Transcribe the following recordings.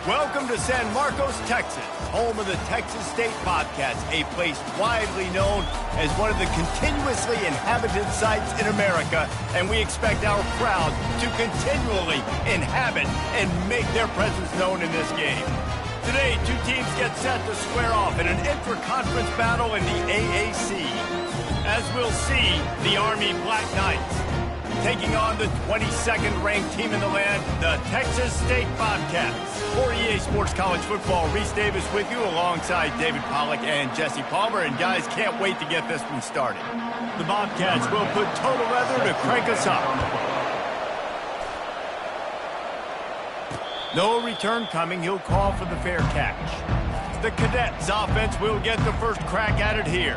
Welcome to San Marcos, Texas, home of the Texas State Bobcats, a place widely known as one of the continuously inhabited sites in America, and we expect our crowd to continually inhabit and make their presence known in this game. Today, two teams get set to square off in an intra-conference battle in the AAC. As we'll see, the Army Black Knights taking on the 22nd ranked team in the land, the Texas State Bobcats. For EA Sports College Football, Reese Davis with you alongside David Pollack and Jesse Palmer. And guys, can't wait to get this one started. The Bobcats will put total weather to crank us up. No return coming. He'll call for the fair catch. The Cadets offense will get the first crack at it here.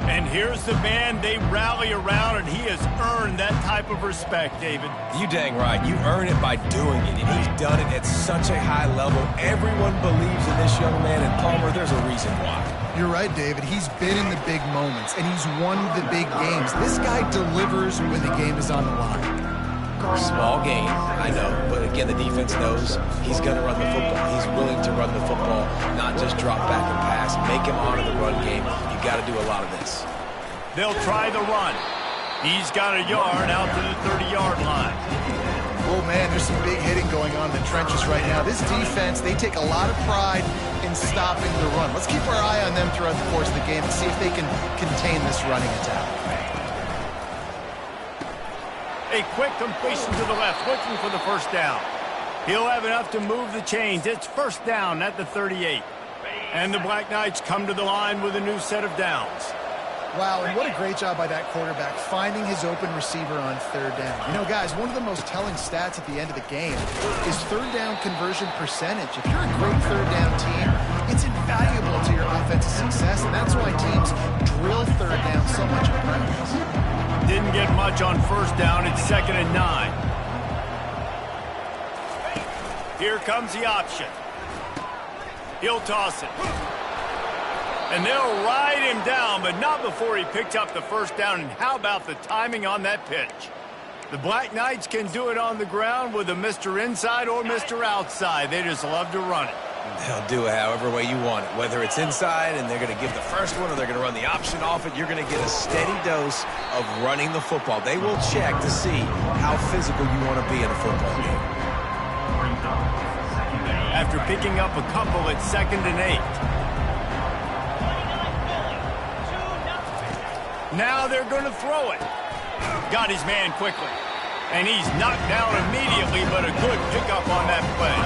And here's the man they rally around, and he has earned that type of respect, David. You dang right. You earn it by doing it, and he's done it at such a high level. Everyone believes in this young man, and Palmer, there's a reason why. You're right, David. He's been in the big moments, and he's won the big games. This guy delivers when the game is on the line. Small game, I know, but again, the defense knows he's going to run the football. He's willing to run the football, not just drop back and pass, make him honor the run game. You got to do a lot of this. They'll try the run. He's got a yard out to the 30-yard line. Oh, man, there's some big hitting going on in the trenches right now. This defense, they take a lot of pride in stopping the run. Let's keep our eye on them throughout the course of the game and see if they can contain this running attack. A quick completion to the left, looking for the first down. He'll have enough to move the chains. It's first down at the 38. And the Black Knights come to the line with a new set of downs. Wow, and what a great job by that quarterback, finding his open receiver on third down. You know, guys, one of the most telling stats at the end of the game is third down conversion percentage. If you're a great third down team, it's invaluable to your offensive success, and that's why teams drill third down so much in practice. Didn't get much on first down. It's 2nd and 9. Here comes the option. He'll toss it. And they'll ride him down, but not before he picked up the first down. And how about the timing on that pitch? The Black Knights can do it on the ground with a Mr. Inside or Mr. Outside. They just love to run it. They'll do it however way you want it. Whether it's inside and they're going to give the first one or they're going to run the option off it, you're going to get a steady dose of running the football. They will check to see how physical you want to be in a football game. After picking up a couple, it's 2nd and 8. Now they're going to throw it. Got his man quickly. And he's knocked down immediately, but a good pickup on that play.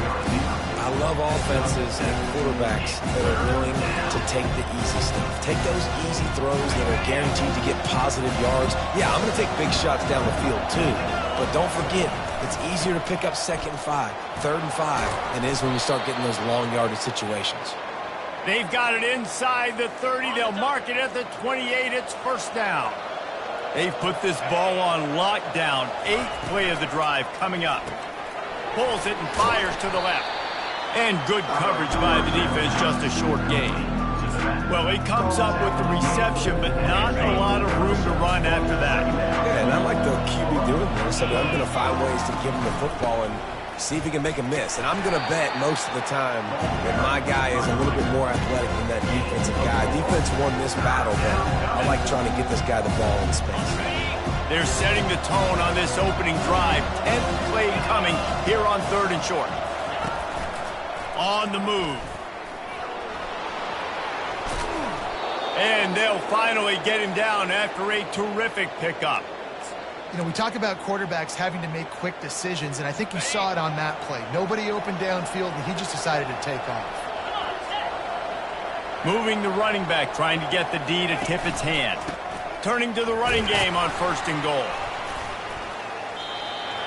I love offenses and quarterbacks that are willing to take the easy stuff. Take those easy throws that are guaranteed to get positive yards. Yeah, I'm going to take big shots down the field too. But don't forget, it's easier to pick up 2nd and 5, 3rd and 5 than it is when you start getting those long yardage situations. They've got it inside the 30. They'll mark it at the 28. It's first down. They've put this ball on lockdown. 8th play of the drive coming up. Pulls it and fires to the left. And good coverage by the defense, just a short gain. Well, he comes up with the reception, but not a lot of room to run after that. Yeah, and I like the QB doing this. I mean, I'm going to find ways to give him the football and see if he can make a miss. And I'm going to bet most of the time that my guy is a little bit more athletic than that defensive guy. Defense won this battle, but I like trying to get this guy the ball in space. They're setting the tone on this opening drive. 10th play coming here on 3rd and short. On the move. And they'll finally get him down after a terrific pickup. You know, we talk about quarterbacks having to make quick decisions, and I think you saw it on that play. Nobody opened downfield, and he just decided to take off. Moving the running back, trying to get the D to tip its hand. Turning to the running game on 1st and goal.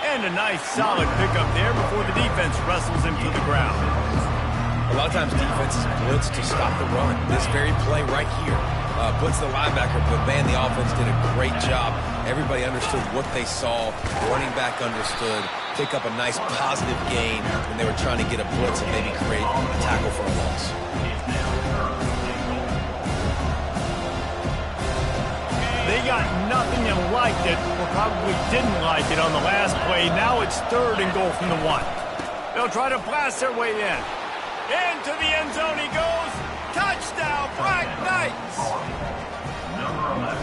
And a nice solid pickup there before the defense wrestles him to the ground. A lot of times defenses blitz to stop the run. This very play right here blitz the linebacker, but man, the offense did a great job. Everybody understood what they saw. Running back understood. Pick up a nice positive gain when they were trying to get a blitz and maybe create a tackle for a loss. They got nothing and liked it, or probably didn't like it on the last play. Now it's 3rd and goal from the 1. They'll try to blast their way in. Into the end zone he goes. Touchdown, Black Knights!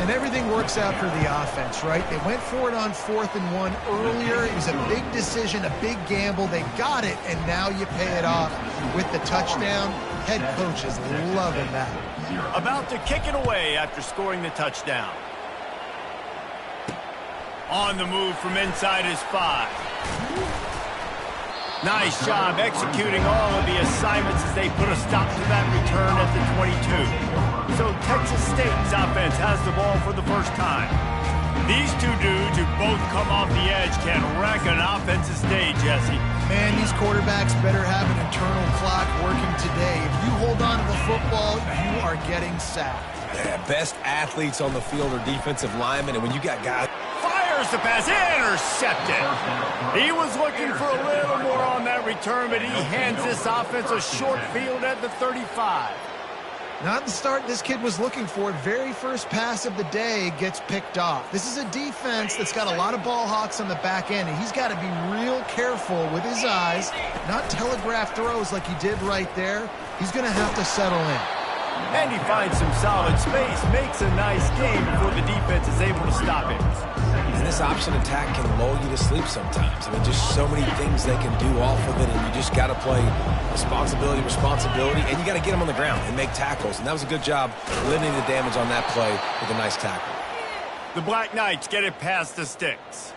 And everything works out for the offense, right? They went for it on 4th and 1 earlier. It was a big decision, a big gamble. They got it, and now you pay it off with the touchdown. Head coach is loving that. About to kick it away after scoring the touchdown. On the move from inside his 5. Nice job executing all of the assignments as they put a stop to that return at the 22. So Texas State's offense has the ball for the first time. These two dudes who both come off the edge can wreck an offensive day, Jesse. Man, these quarterbacks better have an internal clock working today. If you hold on to the football, you are getting sacked. Yeah, best athletes on the field are defensive linemen, and when you got guys... Fires the pass, intercepted. He was looking for a little more on that return, but he hands this offense a short field at the 35. Not the start this kid was looking for. Very first pass of the day gets picked off. This is a defense that's got a lot of ball hawks on the back end, and he's got to be real careful with his eyes, not telegraph throws like he did right there. He's going to have to settle in. And he finds some solid space, makes a nice game before the defense is able to stop him. And this option attack can lull you to sleep sometimes. I mean, just so many things they can do off of it, and you just got to play responsibility, and you got to get them on the ground and make tackles. And that was a good job limiting the damage on that play with a nice tackle. The Black Knights get it past the sticks.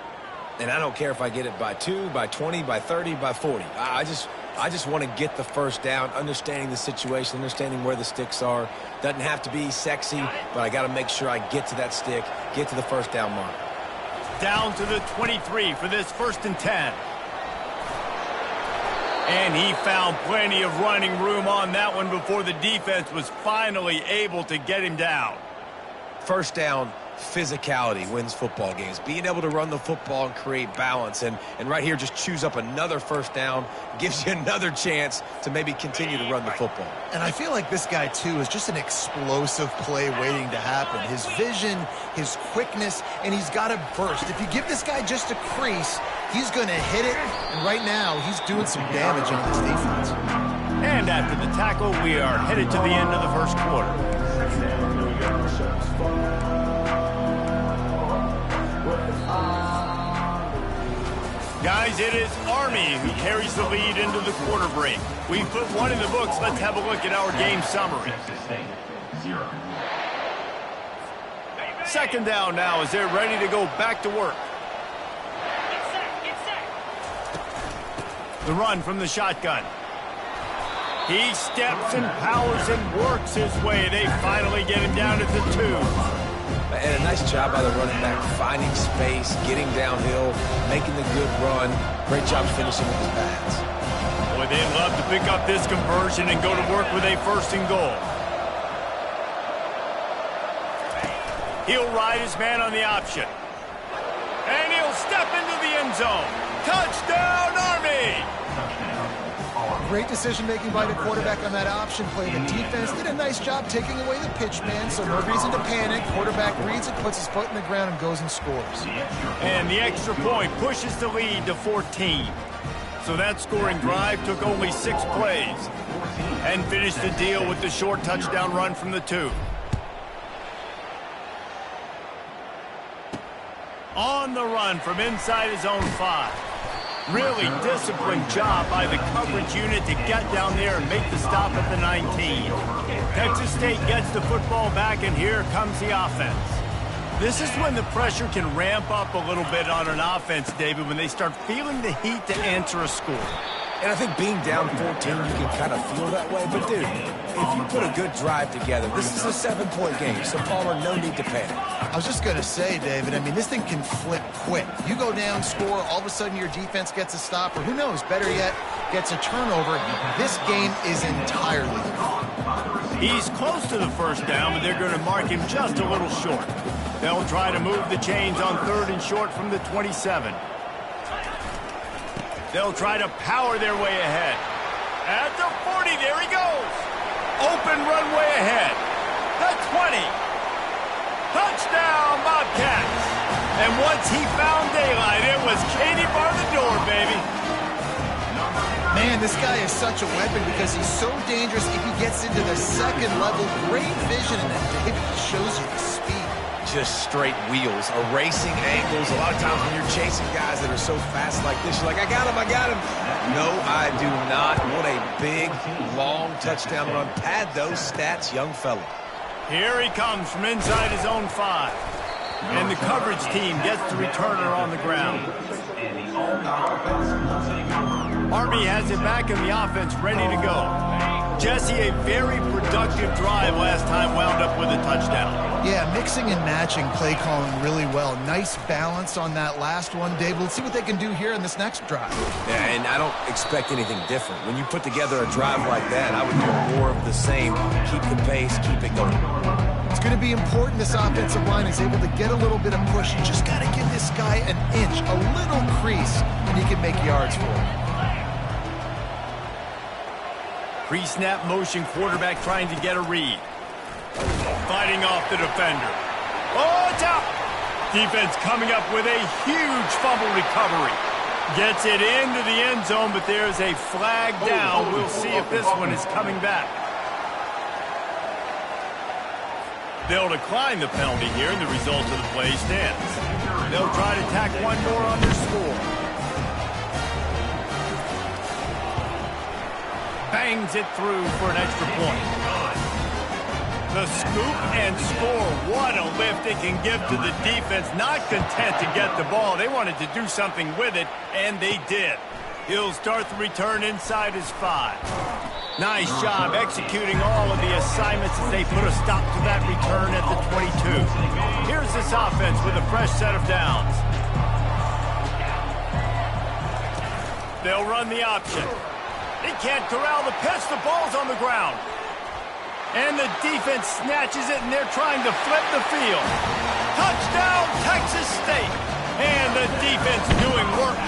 And I don't care if I get it by 2, by 20, by 30, by 40. I just want to get the first down, understanding the situation, understanding where the sticks are. Doesn't have to be sexy, but I got to make sure I get to that stick, get to the first down mark. Down to the 23 for this 1st and 10. And he found plenty of running room on that one before the defense was finally able to get him down. First down, physicality wins football games. Being able to run the football and create balance. And right here, just choose up another first down, gives you another chance to maybe continue to run the football. And I feel like this guy, too, is just an explosive play waiting to happen. His vision, his quickness, and he's got to burst. If you give this guy just a crease, he's going to hit it. And right now, he's doing some damage on this defense. And after the tackle, we are headed to the end of the first quarter. Guys, it is Army who carries the lead into the quarter break. We put one in the books. Let's have a look at our game summary. 2nd down now as they're ready to go back to work. The run from the shotgun. He steps and powers and works his way. They finally get him down at the 2. And a nice job by the running back, finding space, getting downhill, making the good run. Great job finishing with his pads. Boy, they'd love to pick up this conversion and go to work with a 1st and goal. He'll ride his man on the option. And he'll step into the end zone. Touchdown, Army! Great decision-making by the quarterback on that option play. The defense did a nice job taking away the pitch man, so no reason to panic. Quarterback reads it, puts his foot in the ground, and goes and scores. And the extra point pushes the lead to 14. So that scoring drive took only 6 plays and finished the deal with the short touchdown run from the 2. On the run from inside his own 5. Really disciplined job by the coverage unit to get down there and make the stop at the 19. Texas State gets the football back, and here comes the offense. This is when the pressure can ramp up a little bit on an offense, David, when they start feeling the heat to answer a score. And I think being down 14, you can kind of feel that way. But, dude, if you put a good drive together, this is a 7-point game, so, Palmer, no need to panic. I was just going to say, David, I mean, this thing can flip quick. You go down, score, all of a sudden your defense gets a stop, or who knows, better yet, gets a turnover. This game is entirely different. He's close to the first down, but they're going to mark him just a little short. They'll try to move the chains on 3rd and short from the 27. They'll try to power their way ahead. At the 40, there he goes. Open runway ahead. The 20. Touchdown, Bobcats. And once he found daylight, it was Katie bar the door, baby. Man, this guy is such a weapon because he's so dangerous if he gets into the second level. Great vision, and then David shows you the speed. Just straight wheels, erasing angles. A lot of times when you're chasing guys that are so fast like this, you're like, I got him. No, I do not. What a big, long touchdown run. Pad those stats, young fella. Here he comes from inside his own 5. And the coverage team gets the returner on the ground. Army has it back in the offense, ready to go. Jesse, a very productive drive last time, wound up with a touchdown. Yeah, mixing and matching play calling really well. Nice balance on that last one, Dave. Let's see what they can do here in this next drive. Yeah, and I don't expect anything different. When you put together a drive like that, I would do more of the same. Keep the pace, keep it going. It's going to be important this offensive line is able to get a little bit of push. You just got to give this guy an inch, a little crease, and he can make yards for it. Pre-snap motion, quarterback trying to get a read. Fighting off the defender. Oh, it's out! Defense coming up with a huge fumble recovery. Gets it into the end zone, but there's a flag down. We'll see if this one is coming back. They'll decline the penalty here, and the result of the play stands. They'll try to tack one more on their score. Bangs it through for an extra point. The scoop and score. What a lift it can give to the defense. Not content to get the ball. They wanted to do something with it, and they did. He'll start the return inside his 5. Nice job executing all of the assignments as they put a stop to that return at the 22. Here's this offense with a fresh set of downs. They'll run the option. They can't corral the pitch. The ball's on the ground. And the defense snatches it, and they're trying to flip the field. Touchdown, Texas State. And the defense doing work.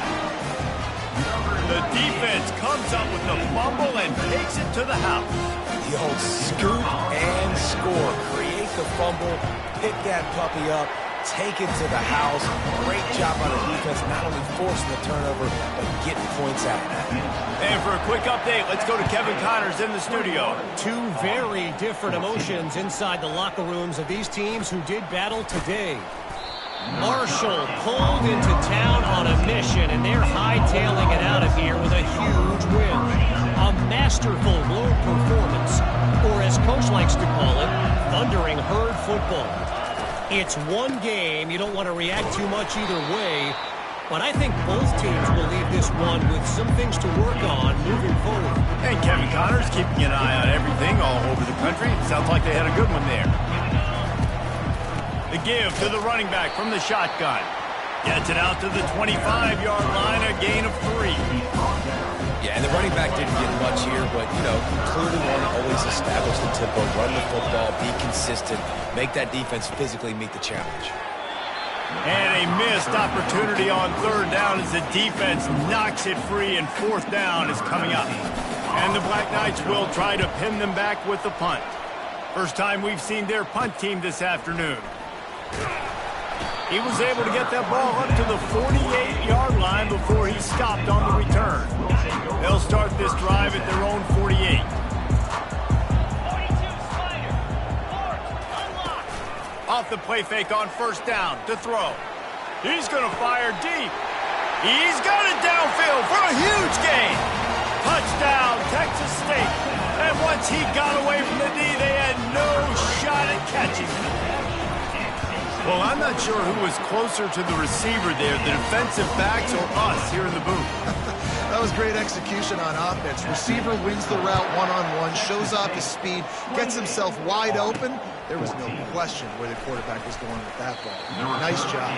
The defense comes up with the fumble and takes it to the house. The old scoop and score. Create the fumble, pick that puppy up, take it to the house. Great job on the defense, not only forcing the turnover, but getting points out of that. And for a quick update, let's go to Kevin Connors in the studio. Two very different emotions inside the locker rooms of these teams who did battle today. Marshall pulled into town on a mission, and they're hightailing it out of here with a huge win. A masterful road performance, or as Coach likes to call it, thundering herd football. It's one game. You don't want to react too much either way, but I think both teams will leave this one with some things to work on moving forward. And Kevin Connors keeping an eye on everything all over the country. Sounds like they had a good one there. The give to the running back from the shotgun. Gets it out to the 25-yard line, a gain of 3. Yeah, and the running back didn't get much here, but, clearly want to always establish the tempo, run the football, be consistent, make that defense physically meet the challenge. And a missed opportunity on 3rd down as the defense knocks it free, and 4th down is coming up. And the Black Knights will try to pin them back with the punt. First time we've seen their punt team this afternoon. He was able to get that ball up to the 48-yard line before he stopped on the return. They'll start this drive at their own 48. Off the play fake on 1st down to throw. He's going to fire deep. He's got it downfield for a huge gain. Touchdown, Texas State. And once he got away from the knee, they had no shot at catching him. Well, I'm not sure who was closer to the receiver there, the defensive backs or us here in the booth. That was great execution on offense. Receiver wins the route one-on-one, shows off his speed, gets himself wide open. There was no question where the quarterback was going with that ball. Nice job.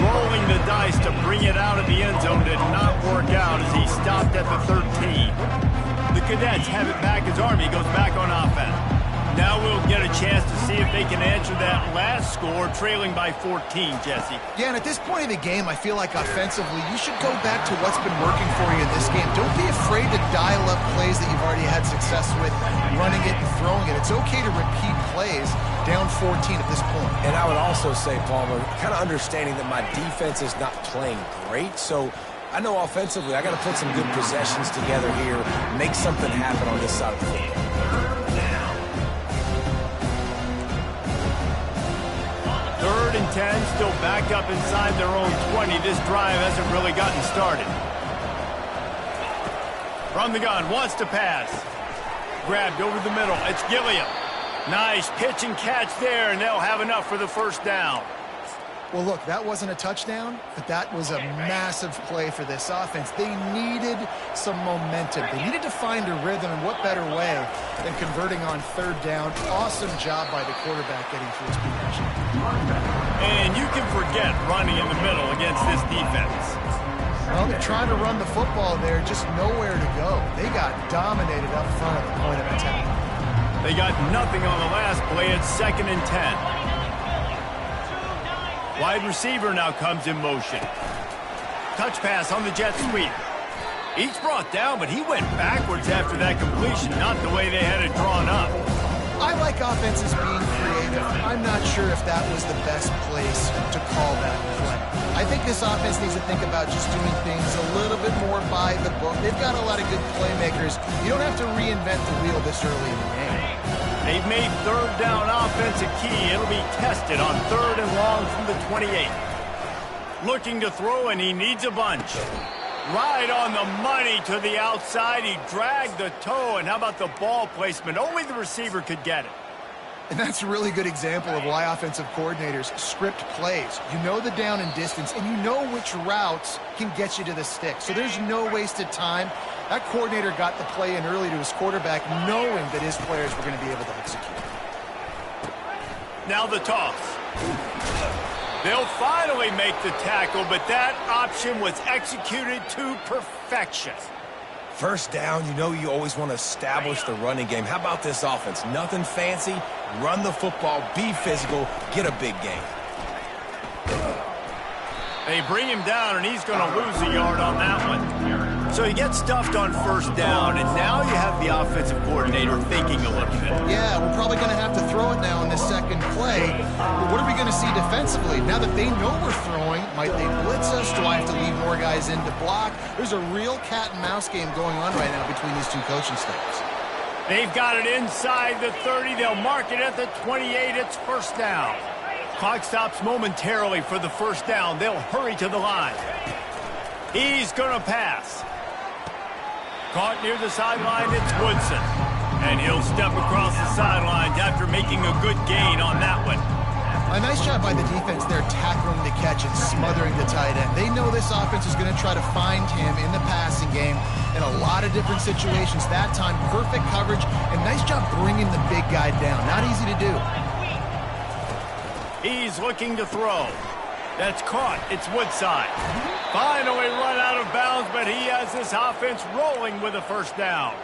Rolling the dice to bring it out of the end zone did not work out as he stopped at the 13. The Cadets have it back as Army goes back on offense. Now we'll get a chance to see if they can answer that last score, trailing by 14, Jesse. Yeah, and at this point in the game, I feel like offensively, you should go back to what's been working for you in this game. Don't be afraid to dial up plays that you've already had success with, running it and throwing it. It's okay to repeat plays down 14 at this point. And I would also say, Palmer, kind of understanding that my defense is not playing great, so I know offensively I got to put some good possessions together here, make something happen on this side of the football. Third and 10, still backed up inside their own 20. This drive hasn't really gotten started. From the gun, wants to pass. Grabbed over the middle. It's Gilliam. Nice pitch and catch there, and they'll have enough for the first down. Well, look, that wasn't a touchdown, but that was a massive play for this offense. They needed some momentum. They needed to find a rhythm, and what better way than converting on third down. Awesome job by the quarterback getting through his progression. And you can forget running in the middle against this defense. Well, they're trying to run the football there, just nowhere to go. They got dominated up front at the point of attack. They got nothing on the last play. It's 2nd and 10. Wide receiver now comes in motion. Touch pass on the jet sweep. He's brought down, but he went backwards after that completion, not the way they had it drawn up. I like offenses being creative. I'm not sure if that was the best place to call that play. I think this offense needs to think about just doing things a little bit more by the book. They've got a lot of good playmakers. You don't have to reinvent the wheel this early in the game. They've made third down offense a key. It'll be tested on 3rd and long from the 28. Looking to throw, and he needs a bunch. Right on the money to the outside. He dragged the toe, and how about the ball placement? Only the receiver could get it. And that's a really good example of why offensive coordinators script plays. You know the down and distance, and you know which routes can get you to the stick. So there's no wasted time. That coordinator got the play in early to his quarterback, knowing that his players were going to be able to execute. Now the toss. They'll finally make the tackle, but that option was executed to perfection. First down, you know you always want to establish the running game. How about this offense? Nothing fancy. Run the football, be physical, get a big gain. They bring him down, and he's going to lose a yard on that one. So he gets stuffed on first down, and now you have the offensive coordinator thinking a little bit. Yeah, we're probably going to have to throw it now in this second play. But what are we going to see defensively? Now that they know we're throwing, might they blitz us? Do I have to leave more guys in to block? There's a real cat-and-mouse game going on right now between these two coaching staffs. They've got it inside the 30. They'll mark it at the 28. It's first down. Clock stops momentarily for the first down. They'll hurry to the line. He's going to pass. Caught near the sideline, it's Woodson. And he'll step across the sidelines after making a good gain on that one. A nice job by the defense there, tackling the catch and smothering the tight end. They know this offense is going to try to find him in the passing game in a lot of different situations. That time, perfect coverage, and nice job bringing the big guy down. Not easy to do. He's looking to throw. That's caught. It's Woodside. Finally run out of bounds, but he has this offense rolling with a first down.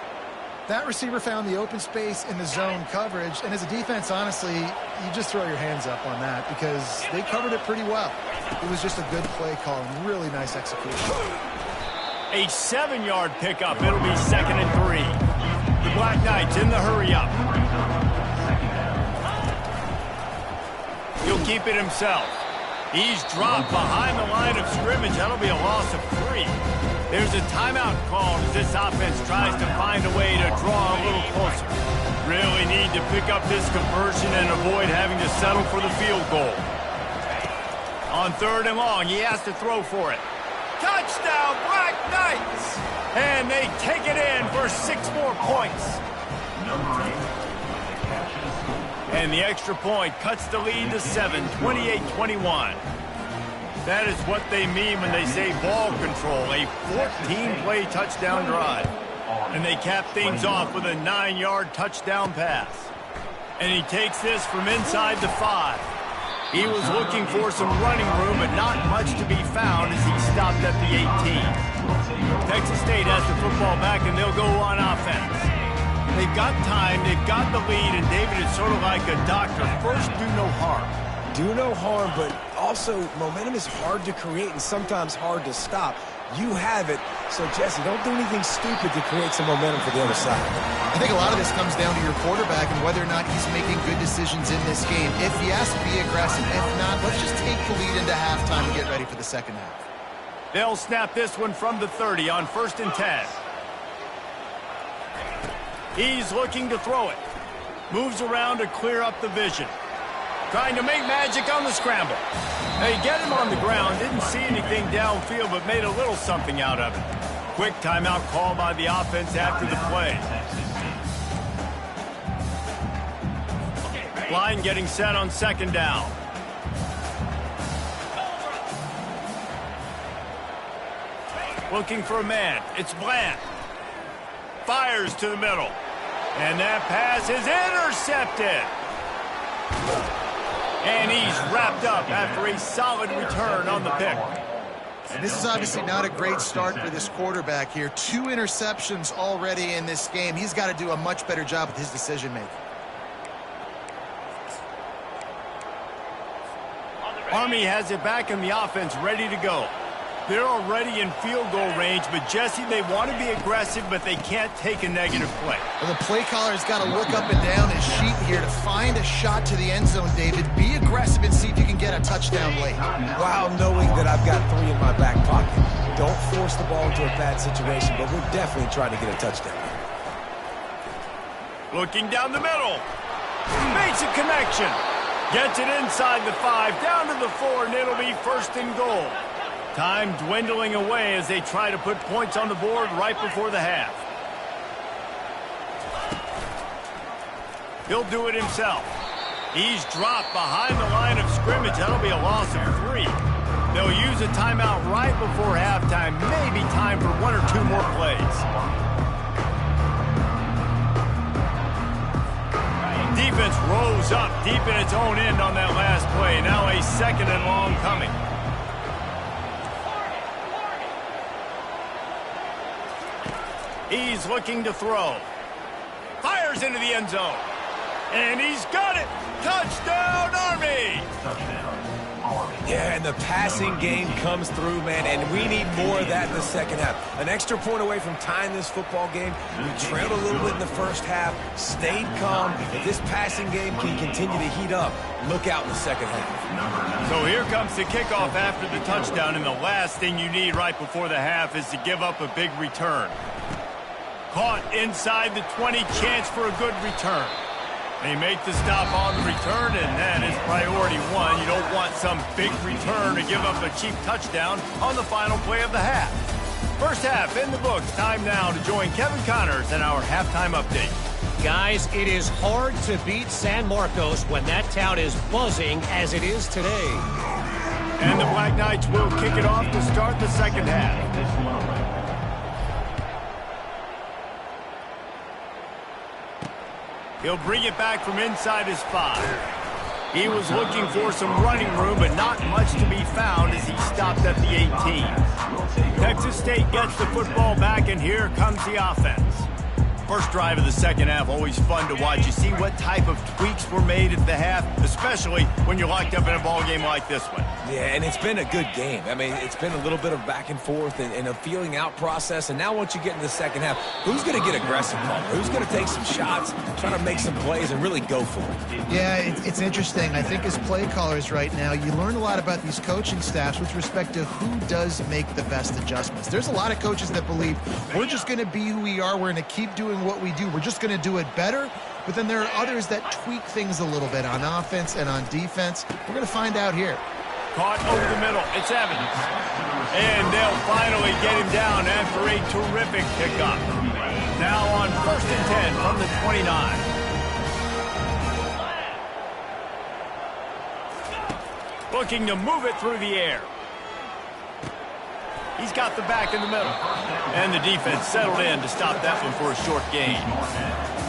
That receiver found the open space in the zone coverage, and as a defense, honestly, you just throw your hands up on that because they covered it pretty well. It was just a good play call and really nice execution. A 7-yard pickup. It'll be 2nd and 3. The Black Knights in the hurry up. He'll keep it himself. He's dropped behind the line of scrimmage. That'll be a loss of 3. There's a timeout called as this offense tries to find a way to draw a little closer. Really need to pick up this conversion and avoid having to settle for the field goal. On 3rd and long, he has to throw for it. Touchdown, Black Knights! And they take it in for 6 more points. And the extra point cuts the lead to 7, 28-21. That is what they mean when they say ball control, a 14-play touchdown drive. And they cap things off with a 9-yard touchdown pass. And he takes this from inside the 5. He was looking for some running room, but not much to be found as he stopped at the 18. Texas State has the football back, and they'll go on offense. They've got time, they've got the lead, and David is sort of like a doctor. First, do no harm. Do no harm, but also momentum is hard to create and sometimes hard to stop. You have it, so Jesse, don't do anything stupid to create some momentum for the other side. I think a lot of this comes down to your quarterback and whether or not he's making good decisions in this game. If he has to be aggressive, if not, let's just take the lead into halftime and get ready for the second half. They'll snap this one from the 30 on 1st and 10. He's looking to throw it. Moves around to clear up the vision. Trying to make magic on the scramble. They get him on the ground. Didn't see anything downfield, but made a little something out of it. Quick timeout call by the offense after the play. Line getting set on 2nd down. Looking for a man. It's Bland. Fires to the middle. And that pass is intercepted. And he's wrapped up after a solid return on the pick. And this is obviously not a great start for this quarterback here. 2 interceptions already in this game. He's got to do a much better job with his decision-making. Army has it back in the offense, ready to go. They're already in field goal range, but Jesse, they want to be aggressive, but they can't take a negative play. Well, the play caller's got to look up and down his sheet here to find a shot to the end zone, David. Be aggressive and see if you can get a touchdown late. While knowing that I've got 3 in my back pocket. Don't force the ball into a bad situation, but we're definitely trying to get a touchdown. Looking down the middle. Makes a connection. Gets it inside the 5, down to the 4, and it'll be 1st and goal. Time dwindling away as they try to put points on the board right before the half. He'll do it himself. He's dropped behind the line of scrimmage. That'll be a loss of 3. They'll use a timeout right before halftime. Maybe time for 1 or 2 more plays. Defense rose up deep in its own end on that last play. Now a 2nd and long coming. He's looking to throw. Fires into the end zone. And he's got it. Touchdown, Army! Yeah, and the passing game comes through, man, and we need more of that in the second half. An extra point away from tying this football game. We trailed a little bit in the first half, stayed calm. If this passing game can continue to heat up, look out in the second half. So here comes the kickoff after the touchdown, and the last thing you need right before the half is to give up a big return. Caught inside the 20, chance for a good return. They make the stop on the return, and that is priority 1. You don't want some big return to give up a cheap touchdown on the final play of the half. First half in the books. Time now to join Kevin Connors in our halftime update. Guys, it is hard to beat San Marcos when that town is buzzing as it is today. And the Black Knights will kick it off to start the second half. He'll bring it back from inside his 5. He was looking for some running room, but not much to be found as he stopped at the 18. Texas State gets the football back, and here comes the offense. First drive of the second half, always fun to watch. You see what type of tweaks were made at the half, especially when you're locked up in a ball game like this one. Yeah, and it's been a good game. I mean, it's been a little bit of back and forth and a feeling out process. And now once you get in the second half, who's going to get aggressive, Paul? Who's going to take some shots, try to make some plays, and really go for it? Yeah, it's interesting. I think as play callers right now, you learn a lot about these coaching staffs with respect to who does make the best adjustments. There's a lot of coaches that believe we're just going to be who we are. We're going to keep doing what we do. We're just going to do it better. But then there are others that tweak things a little bit on offense and on defense. We're going to find out here. Caught over the middle. It's Evans. And they'll finally get him down after a terrific pickup. Now on 1st and 10 from the 29. Looking to move it through the air. He's got the back in the middle. And the defense settled in to stop that one for a short gain.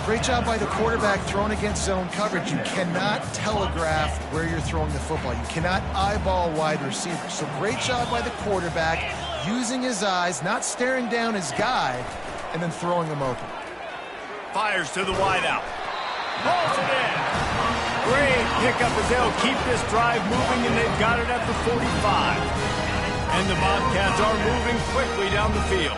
Great job by the quarterback throwing against zone coverage. You cannot telegraph where you're throwing the football. You cannot eyeball wide receivers. So great job by the quarterback using his eyes, not staring down his guy, and then throwing him open. Fires to the wideout. Pulls it in. Great pickup as they'll keep this drive moving, and they've got it at the 45. And the Bobcats are moving quickly down the field.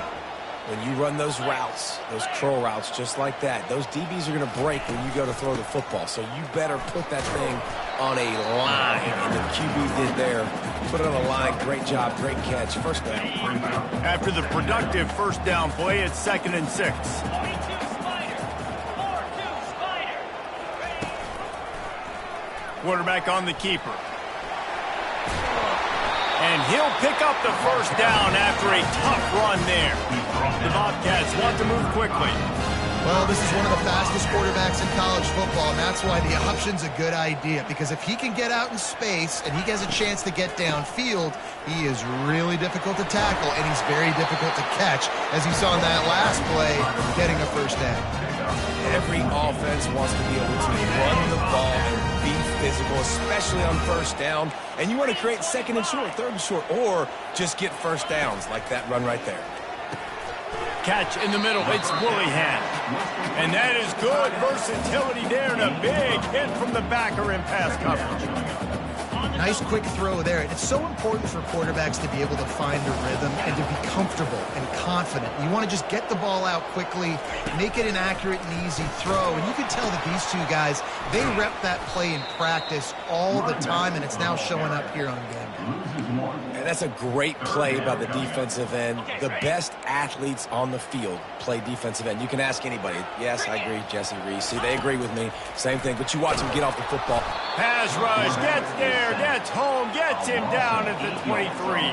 When you run those routes, those curl routes just like that, those DBs are going to break when you go to throw the football. So you better put that thing on a line, and the QB did there. Put it on a line. Great job. Great catch. First down. After the productive first down play, it's 2nd and 6. Quarterback on the keeper. And he'll pick up the first down after a tough run there. The Bobcats want to move quickly. Well, this is one of the fastest quarterbacks in college football, and that's why the option's a good idea, because if he can get out in space and he has a chance to get downfield, he is really difficult to tackle, and he's very difficult to catch, as you saw in that last play, getting a first down. Every offense wants to be able to run the ball and be physical, especially on first down, and you want to create 2nd and short, 3rd and short, or just get first downs like that run right there. Catch in the middle, it's Willihan. And that is good versatility there, and a big hit from the backer in pass coverage. Nice quick throw there. It's so important for quarterbacks to be able to find a rhythm and to be comfortable and confident. You want to just get the ball out quickly, make it an accurate and easy throw. And you can tell that these two guys, they rep that play in practice all the time, and it's now showing up here on game day. And that's a great play by the defensive end. The best athletes on the field play defensive end. You can ask anybody. Yes, I agree, Jesse Reese. See, they agree with me. Same thing, but you watch them get off the football. Pass rush, gets there, gets home, gets him down at the 23.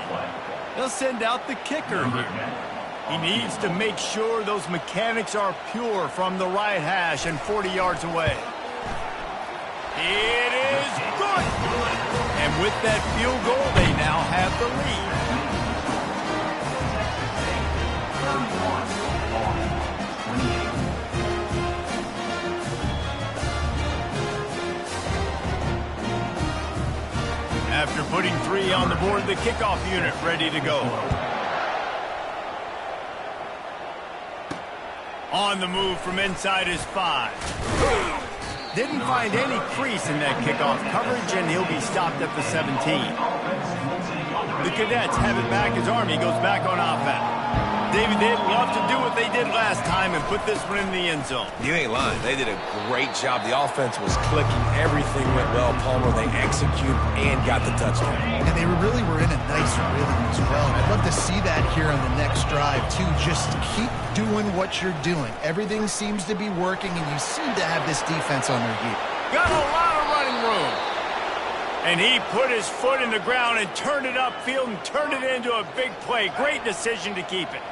They'll send out the kicker here. He needs to make sure those mechanics are pure from the right hash and 40 yards away. It is good. And with that field goal, they now have the lead. After putting 3 on the board, the kickoff unit ready to go. On the move from inside his 5. Didn't find any crease in that kickoff coverage, and he'll be stopped at the 17. The Cadets have it back as Army goes back on offense. David, they'd love to do what they did last time and put this one in the end zone. You ain't lying. They did a great job. The offense was clicking. Everything went well. Palmer, they executed and got the touchdown. And they really were in a nice rhythm as well. I'd love to see that here on the next drive, too. Just keep doing what you're doing. Everything seems to be working, and you seem to have this defense on their feet. Got a lot of running room. And he put his foot in the ground and turned it upfield and turned it into a big play. Great decision to keep it.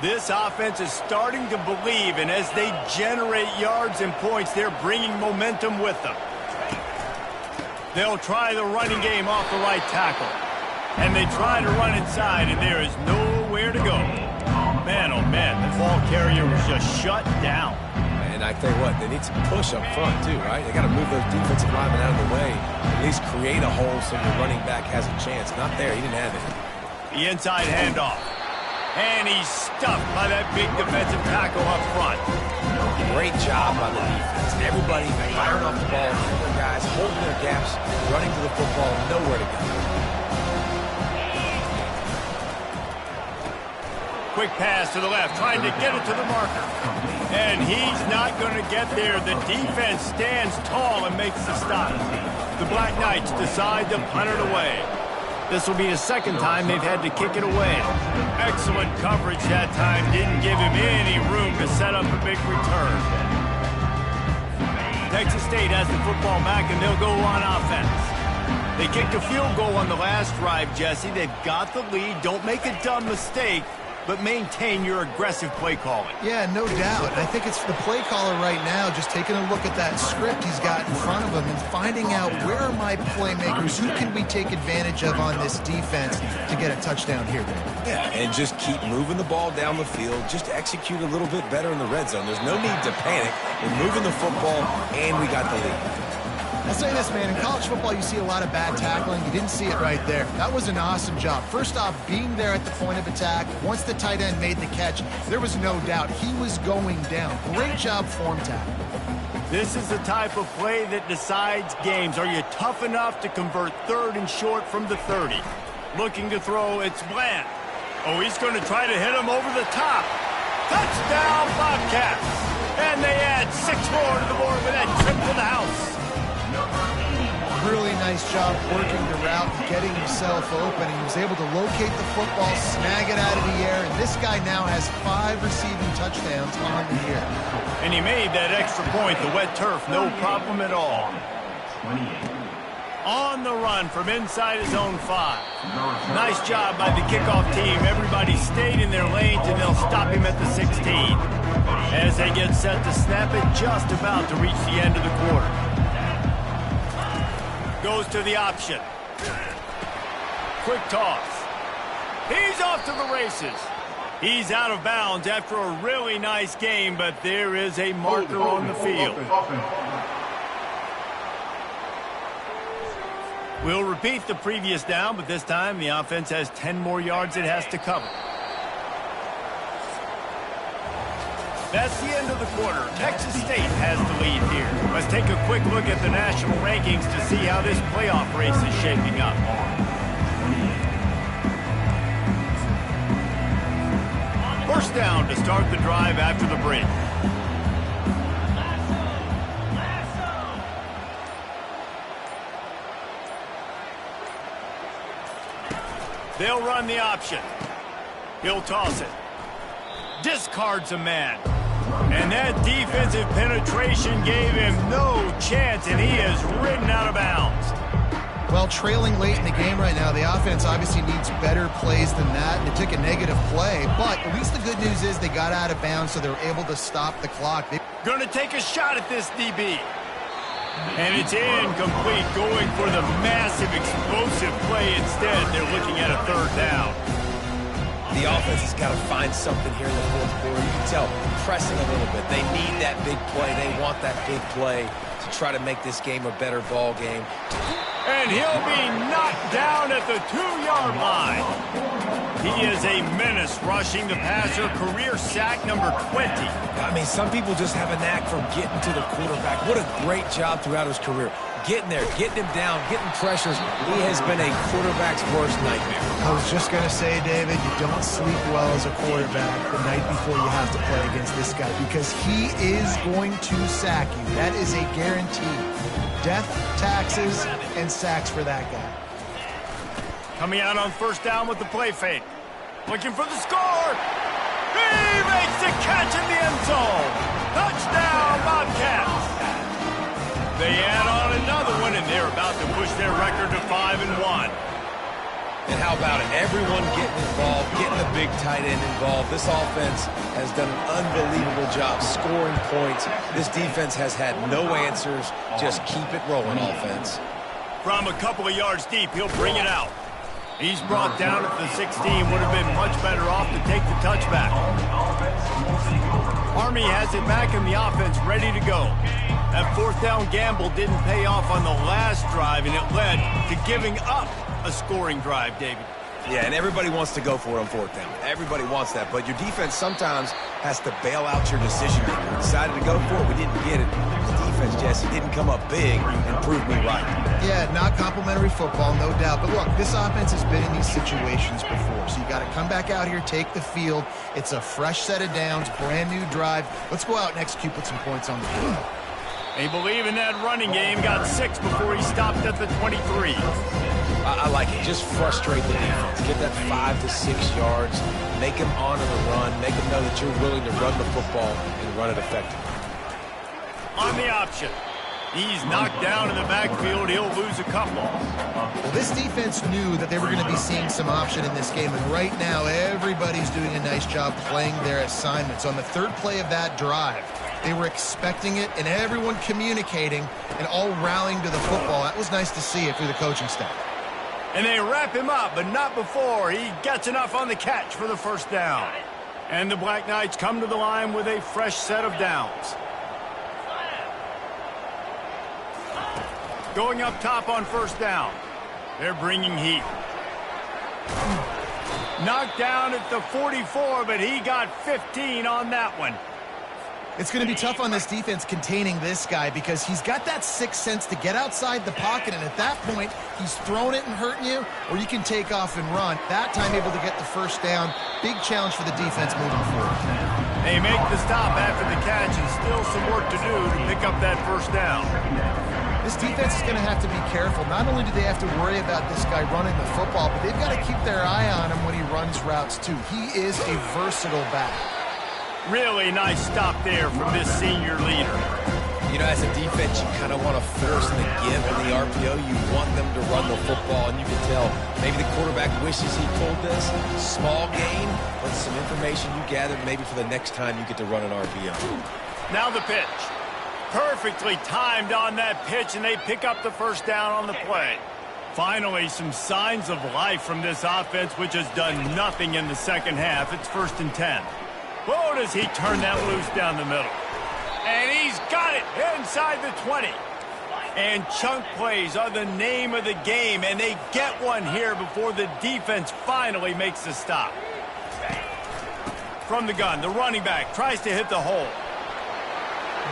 This offense is starting to believe, and as they generate yards and points, they're bringing momentum with them. They'll try the running game off the right tackle. And they try to run inside, and there is nowhere to go. Man, oh man, the ball carrier was just shut down. And I tell you what, they need some push up front too, right? They got to move those defensive linemen out of the way. At least create a hole so the running back has a chance. Not there. He didn't have it. The inside handoff. And he's stuffed by that big defensive tackle up front. Great job by the defense. Everybody firing off the ball, their guys holding their gaps, running to the football, nowhere to go. Quick pass to the left, trying to get it to the marker. And he's not going to get there. The defense stands tall and makes the stop. The Black Knights decide to punt it away. This will be the second time they've had to kick it away. Excellent coverage that time. Didn't give him any room to set up a big return. Texas State has the football back, and they'll go on offense. They kicked a field goal on the last drive, Jesse. They've got the lead. Don't make a dumb mistake, but maintain your aggressive play calling. Yeah, no doubt. I think it's the play caller right now just taking a look at that script he's got in front of him and finding out where are my playmakers, who can we take advantage of on this defense to get a touchdown here. Yeah, and just keep moving the ball down the field. Just execute a little bit better in the red zone. There's no need to panic. We're moving the football, and we got the lead. I'll say this, man. In college football, you see a lot of bad tackling. You didn't see it right there. That was an awesome job. First off, being there at the point of attack. Once the tight end made the catch, there was no doubt he was going down. Great job form tackle. This is the type of play that decides games. Are you tough enough to convert 3rd and short from the 30? Looking to throw, it's Bland. Oh, he's going to try to hit him over the top. Touchdown, Bobcats. And they add 6 more to the board with that trip to the house. really nice job working the route and getting himself open. He was able to locate the football, snag it out of the air, and this guy now has 5 receiving touchdowns on the year. And he made that extra point, the wet turf, no problem at all. On the run from inside his own 5. Nice job by the kickoff team. Everybody stayed in their lanes, and they'll stop him at the 16. As they get set to snap it, just about to reach the end of the quarter. Goes to the option. Quick toss. He's off to the races. He's out of bounds after a really nice game, but there is a marker on the field. We'll repeat the previous down, but this time the offense has 10 more yards it has to cover. That's the end of the quarter. Texas State has the lead here. Let's take a quick look at the national rankings to see how this playoff race is shaping up. First down to start the drive after the break. They'll run the option. He'll toss it. Discards a man. And that defensive penetration gave him no chance, and he is ridden out of bounds. Well, trailing late in the game right now, the offense obviously needs better plays than that. They took a negative play, but at least the good news is they got out of bounds, so they were able to stop the clock. Going to take a shot at this DB. And it's incomplete, going for the massive explosive play instead. They're looking at a 3rd down. The offense has got to find something here in the 4th quarter. You can tell, pressing a little bit. They need that big play. They want that big play to try to make this game a better ball game. And he'll be knocked down at the 2-yard line. He is a menace rushing the passer. Career sack number 20. I mean, some people just have a knack for getting to the quarterback. What a great job throughout his career. Getting there, getting him down, getting pressures. He has been a quarterback's worst nightmare. I was just going to say, David, you don't sleep well as a quarterback the night before you have to play against this guy because he is going to sack you. That is a guarantee. Death, taxes, and sacks for that guy. Coming out on first down with the play fake. Looking for the score. He makes the catch in the end zone. Touchdown, Bobcats. They add on another one, and they're about to push their record to 5-1. And how about it? Everyone getting involved, getting the big tight end involved. This offense has done an unbelievable job scoring points. This defense has had no answers. Just keep it rolling, offense. From a couple of yards deep, he'll bring it out. He's brought down at the 16. Would have been much better off to take the touchback. Army has it back in the offense, ready to go. That 4th down gamble didn't pay off on the last drive, and it led to giving up a scoring drive, David. Yeah, and everybody wants to go for it on 4th down. Everybody wants that, but your defense sometimes has to bail out your decision maker. We decided to go for it, we didn't get it. The defense, Jesse, didn't come up big and prove me right. Yeah, not complimentary football, no doubt. But look, this offense has been in these situations before, so you got to come back out here, take the field. It's a fresh set of downs, brand new drive. Let's go out and execute, put some points on the board. They believe in that running game. Got 6 before he stopped at the 23. I like it. Just frustrate the defense. Get that 5 to 6 yards. Make them honor the run. Make them know that you're willing to run the football and run it effectively. On the option. He's knocked down in the backfield. He'll lose a couple. Well, this defense knew that they were going to be seeing some option in this game, and right now everybody's doing a nice job playing their assignments. On the 3rd play of that drive, they were expecting it, and everyone communicating and all rallying to the football. That was nice to see it through the coaching staff. And they wrap him up, but not before he gets enough on the catch for the 1st down. And the Black Knights come to the line with a fresh set of downs. Going up top on 1st down. They're bringing heat. Knocked down at the 44, but he got 15 on that one. It's going to be tough on this defense containing this guy because he's got that sixth sense to get outside the pocket, and at that point, he's throwing it and hurting you, or you can take off and run. That time able to get the 1st down. Big challenge for the defense moving forward. They make the stop after the catch, and still some work to do to pick up that 1st down. This defense is going to have to be careful. Not only do they have to worry about this guy running the football, but they've got to keep their eye on him when he runs routes too. He is a versatile back. Really nice stop there from this senior leader. You know, as a defense, you kind of want to force the give in the RPO. You want them to run the football, and you can tell maybe the quarterback wishes he pulled this. Small gain, but some information you gathered maybe for the next time you get to run an RPO. Now the pitch. Perfectly timed on that pitch, and they pick up the first down on the play. Finally, some signs of life from this offense, which has done nothing in the second half. It's 1st and 10. Whoa, does he turn that loose down the middle. And he's got it inside the 20. And chunk plays are the name of the game, and they get one here before the defense finally makes the stop. From the gun, the running back tries to hit the hole.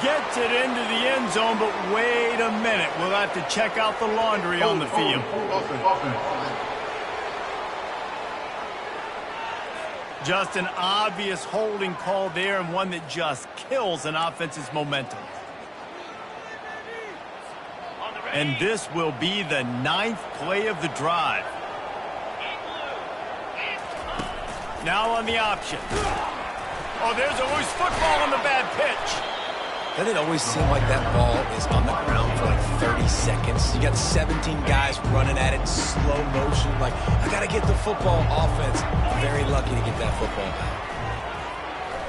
Gets it into the end zone, but wait a minute. We'll have to check out the laundry on the field. Just an obvious holding call there, and one that just kills an offense's momentum. And this will be the 9th play of the drive. Now on the option. Oh, there's a loose football on the bad pitch. Doesn't it always seem like that ball is on the ground for like 30 seconds? You got 17 guys running at it, slow motion. Like, I got to get the football. Offense, very lucky to get that football back.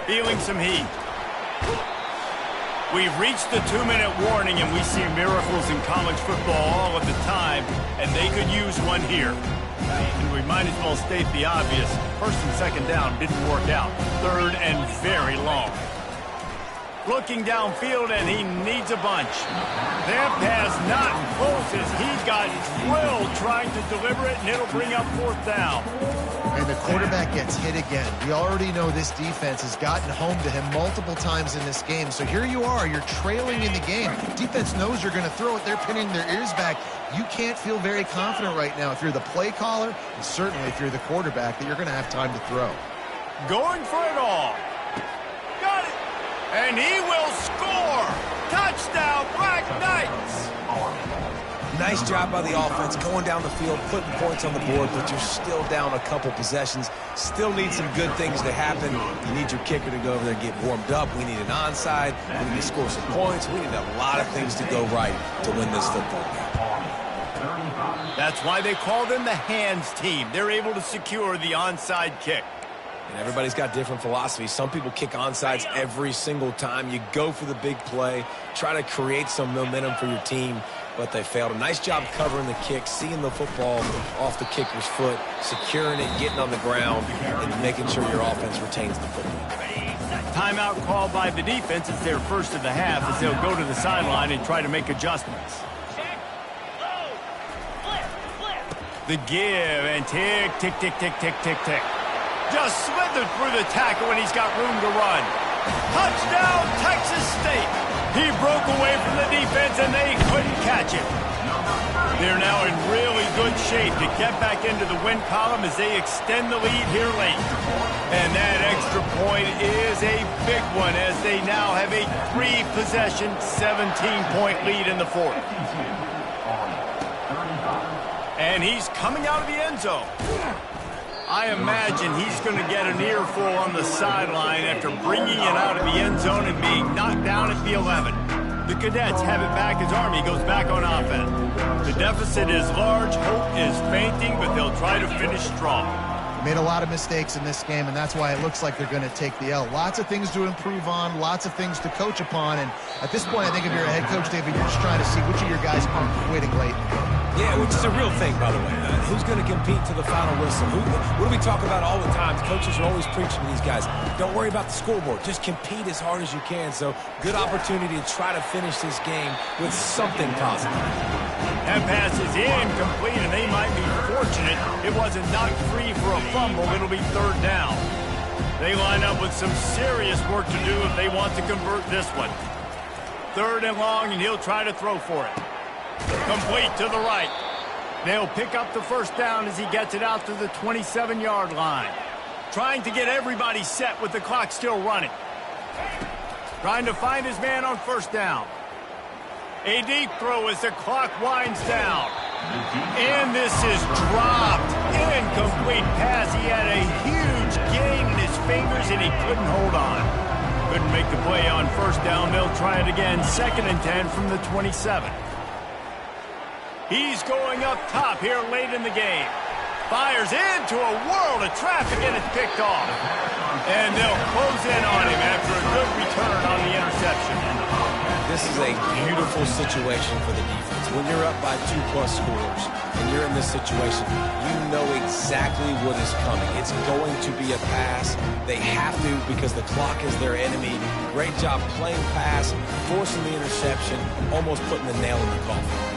Feeling some heat. We've reached the 2-minute warning, and we see miracles in college football all of the time, and they could use one here. And we might as well state the obvious. 1st and 2nd down didn't work out. 3rd and very long. Looking downfield, and he needs a bunch. That pass not close as he got drilled trying to deliver it, and it'll bring up 4th down. And the quarterback gets hit again. We already know this defense has gotten home to him multiple times in this game. So here you are, you're trailing in the game. Defense knows you're going to throw it. They're pinning their ears back. You can't feel very confident right now if you're the play caller, and certainly if you're the quarterback, that you're going to have time to throw. Going for it all. Got it. And he will score. Touchdown, Black Knights. Nice job by the offense going down the field, putting points on the board, but you're still down a couple possessions. Still need some good things to happen. You need your kicker to go over there and get warmed up. We need an onside. We need to score some points. We need a lot of things to go right to win this football game. That's why they call them the hands team. They're able to secure the onside kick. And everybody's got different philosophies. Some people kick onsides every single time. You go for the big play, try to create some momentum for your team, but they failed. A nice job covering the kick, seeing the football off the kicker's foot, securing it, getting on the ground, and making sure your offense retains the football. Timeout called by the defense. It's their first of the half as they'll go to the sideline and try to make adjustments. The give and tick, tick, tick, tick, tick, tick, tick. Just slithered through the tackle, and he's got room to run. Touchdown, Texas State. He broke away from the defense, and they couldn't catch him. They're now in really good shape to get back into the win column as they extend the lead here late. And that extra point is a big one as they now have a 3-possession, 17-point lead in the 4th. And he's coming out of the end zone. I imagine he's going to get an earful on the sideline after bringing it out of the end zone and being knocked down at the 11. The Cadets have it back as Army goes back on offense. The deficit is large, hope is fainting, but they'll try to finish strong. Made a lot of mistakes in this game, and that's why it looks like they're going to take the L. Lots of things to improve on, lots of things to coach upon, and at this point, I think if you're a head coach, David, you're just trying to see which of your guys aren't quitting late. Yeah, which is a real thing, by the way. Who's going to compete to the final whistle? What do we talk about all the time? Coaches are always preaching to these guys. Don't worry about the scoreboard. Just compete as hard as you can. So, good opportunity to try to finish this game with something positive. That pass is incomplete, and they might be fortunate it wasn't knocked free for a fumble. It'll be 3rd down. They line up with some serious work to do if they want to convert this one. 3rd and long, and he'll try to throw for it. Complete to the right. They'll pick up the first down as he gets it out to the 27-yard line. Trying to get everybody set with the clock still running. Trying to find his man on 1st down. A deep throw as the clock winds down. And this is dropped. Incomplete pass. He had a huge gain in his fingers, and he couldn't hold on. Couldn't make the play on first down. They'll try it again. 2nd and 10 from the 27. He's going up top here late in the game. Fires into a world of traffic, and it's picked off. And they'll close in on him after a good return on the interception. This is a beautiful situation for the defense. When you're up by 2+ scores and you're in this situation, you know exactly what is coming. It's going to be a pass. They have to because the clock is their enemy. Great job playing pass, forcing the interception, almost putting the nail in the coffin.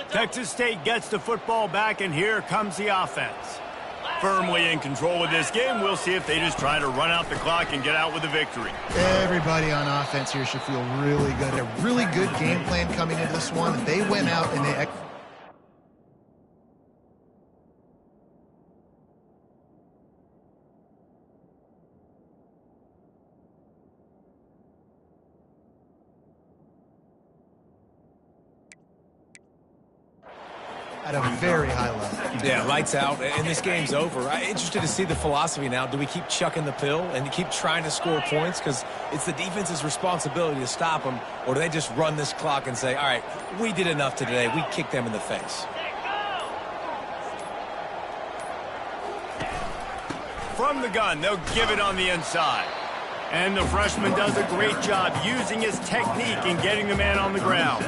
Texas State gets the football back, and here comes the offense. Firmly in control of this game. We'll see if they just try to run out the clock and get out with a victory. Everybody on offense here should feel really good. A really good game plan coming into this one. They went out and they... at a very high level. Yeah, lights out, and this game's over. I'm interested to see the philosophy now. Do we keep chucking the pill and keep trying to score points because it's the defense's responsibility to stop them, or do they just run this clock and say, all right, we did enough today. We kicked them in the face. From the gun, they'll give it on the inside. And the freshman does a great job using his technique and getting the man on the ground.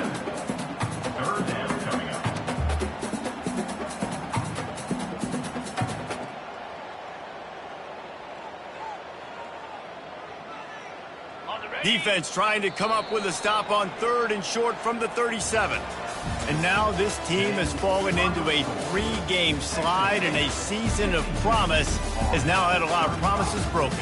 Defense trying to come up with a stop on 3rd and short from the 37. And now this team has fallen into a 3-game slide, and a season of promise has now had a lot of promises broken.